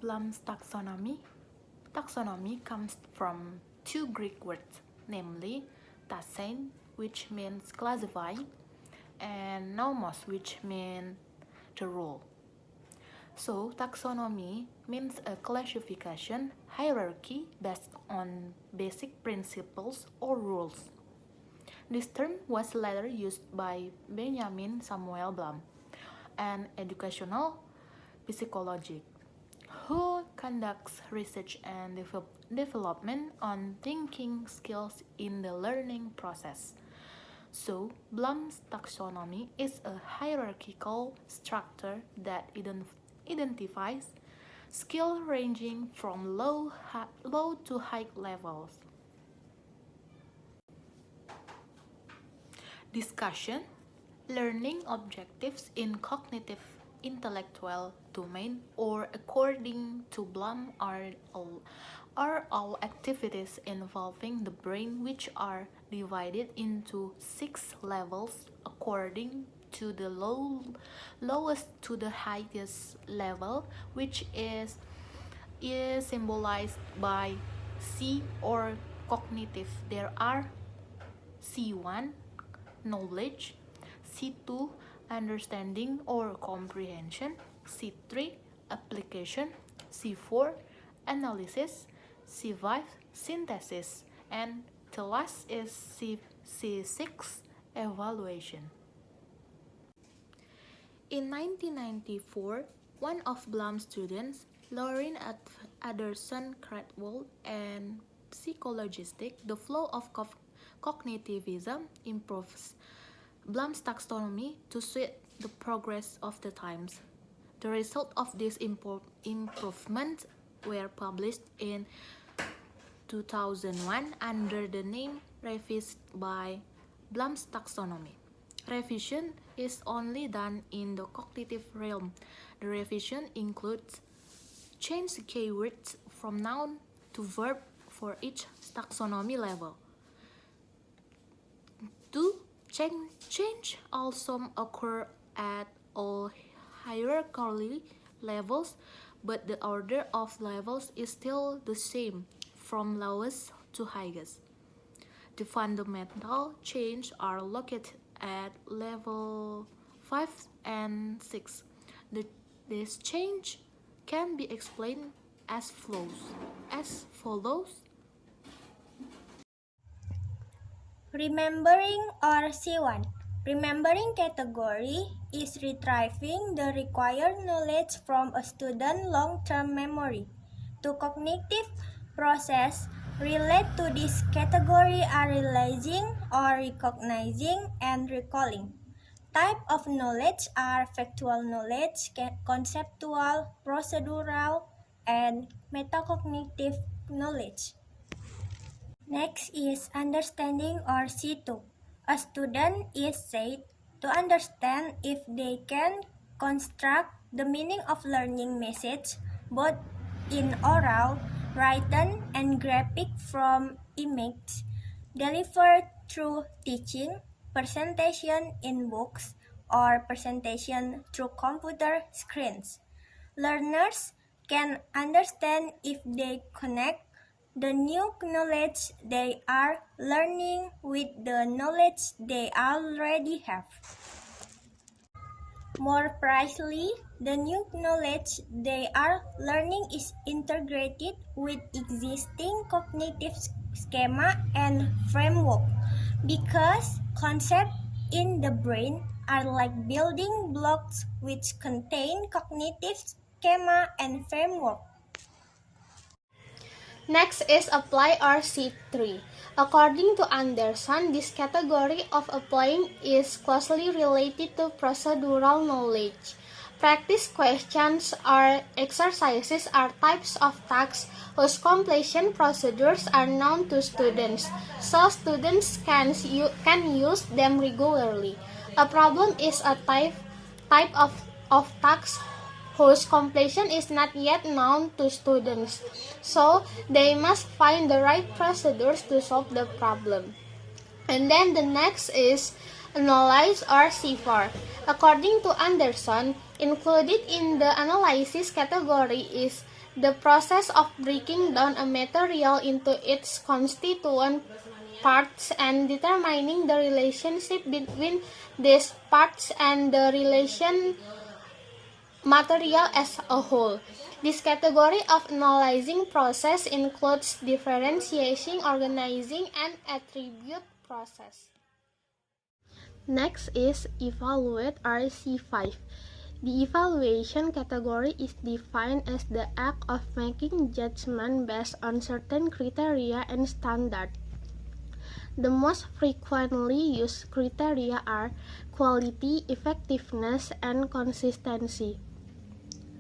Bloom's taxonomy? Taxonomy comes from two Greek words, namely taxein, which means classify, and nomos, which means the rule. So, taxonomy means a classification hierarchy based on basic principles or rules. This term was later used by Benjamin Samuel Bloom, an educational psychologist who conducts research and development on thinking skills in the learning process. So, Bloom's taxonomy is a hierarchical structure that identifies skill ranging from low to high levels. Discussion: learning objectives in cognitive intellectual domain, or according to Bloom, are all activities involving the brain which are divided into 6 levels according to the lowest to the highest level, which is symbolized by C or cognitive. There are C1, knowledge; C2, understanding or comprehension; C3, application; C4, analysis; C5, synthesis; and the last is C6, evaluation. In 1994, one of Bloom's students, Lauren Anderson Cradwell, and psychologistic The Flow of Cognitivism improves Bloom's taxonomy to suit the progress of the times. The result of these improvements were published in 2001 under the name Revised by Bloom's Taxonomy. Revision is only done in the cognitive realm. The revision includes change keywords from noun to verb for each taxonomy level. Change also occur at all hierarchical levels, but the order of levels is still the same, from lowest to highest. The fundamental changes are located at level 5 and 6. This change can be explained as follows. Remembering or C1. Remembering category is retrieving the required knowledge from a student's long-term memory. Two cognitive processes relate to this category are realizing or recognizing and recalling. Types of knowledge are factual knowledge, conceptual, procedural, and metacognitive knowledge. Next is understanding or C2. A student is said to understand if they can construct the meaning of learning message both in oral, written, and graphic from images delivered through teaching, presentation in books, or presentation through computer screens. Learners can understand if they connect the new knowledge they are learning with the knowledge they already have. More precisely, the new knowledge they are learning is integrated with existing cognitive schema and framework, because concepts in the brain are like building blocks which contain cognitive schema and framework. Next is apply or C3. According to Anderson, this category of applying is closely related to procedural knowledge. Practice questions or exercises are types of tasks whose completion procedures are known to students, so students can use them regularly. A problem is a type of task whose completion is not yet known to students, so they must find the right procedures to solve the problem. And then the next is analyze or C4. According to Anderson, included in the analysis category is the process of breaking down a material into its constituent parts and determining the relationship between these parts and the relation material as a whole. This category of analyzing process includes differentiation, organizing, and attribute process. Next is evaluate RC5. The evaluation category is defined as the act of making judgment based on certain criteria and standards. The most frequently used criteria are quality, effectiveness, and consistency.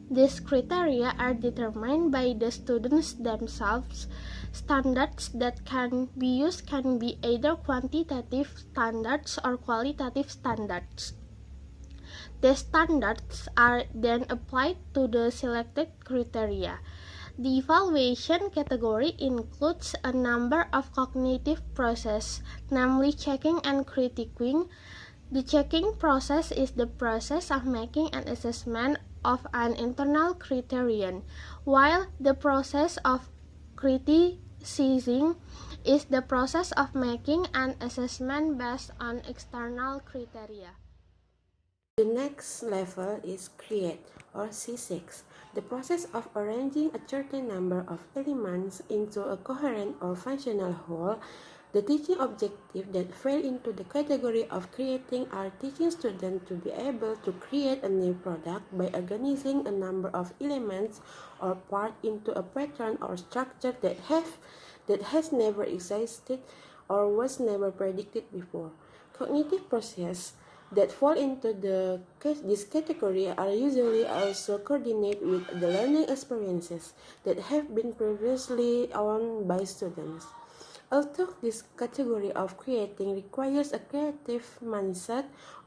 These criteria are determined by the students themselves. Standards that can be used can be either quantitative standards or qualitative standards. The standards are then applied to the selected criteria. The evaluation category includes a number of cognitive processes, namely checking and critiquing. The checking process is the process of making an assessment of an internal criterion, while the process of criticizing is the process of making an assessment based on external criteria. The next level is create or C6, the process of arranging a certain number of elements into a coherent or functional whole. The teaching objectives that fall into the category of creating are teaching students to be able to create a new product by organizing a number of elements or parts into a pattern or structure that has never existed or was never predicted before. Cognitive processes that fall into this category are usually also coordinated with the learning experiences that have been previously owned by students. Although this category of creating requires a creative mindset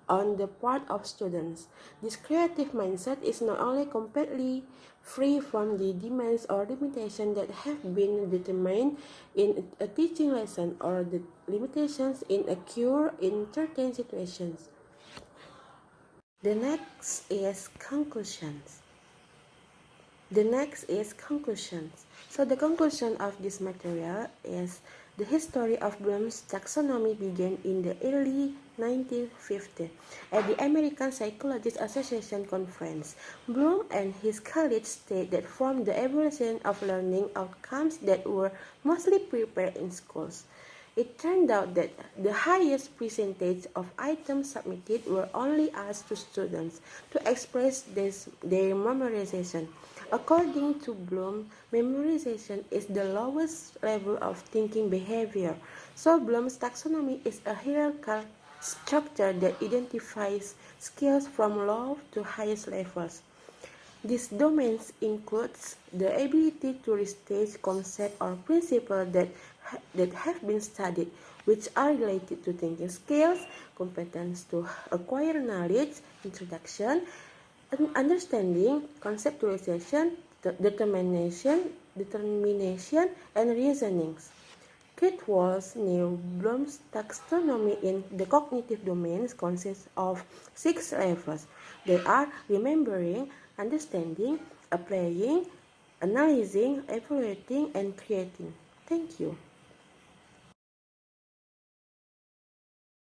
on the part of students, this creative mindset is not only completely free from the demands or limitations that have been determined in a teaching lesson or the limitations in occur in certain situations. The next is conclusions. So the conclusion of this material is the history of Bloom's taxonomy began in the early 1950s at the American Psychologists Association conference. Bloom and his colleagues state that from the evaluation of learning outcomes that were mostly prepared in schools, it turned out that the highest percentage of items submitted were only asked to students to express their memorization. According to Bloom, memorization is the lowest level of thinking behavior. So Bloom's taxonomy is a hierarchical structure that identifies skills from low to highest levels. These domains includes the ability to restate concepts or principles that have been studied, which are related to thinking skills, competence to acquire knowledge, introduction, understanding, conceptualization, determination, and reasonings. Kate Walsh knew Bloom's taxonomy in the cognitive domains consists of 6 levels. They are remembering, understanding, applying, analyzing, evaluating, and creating. Thank you.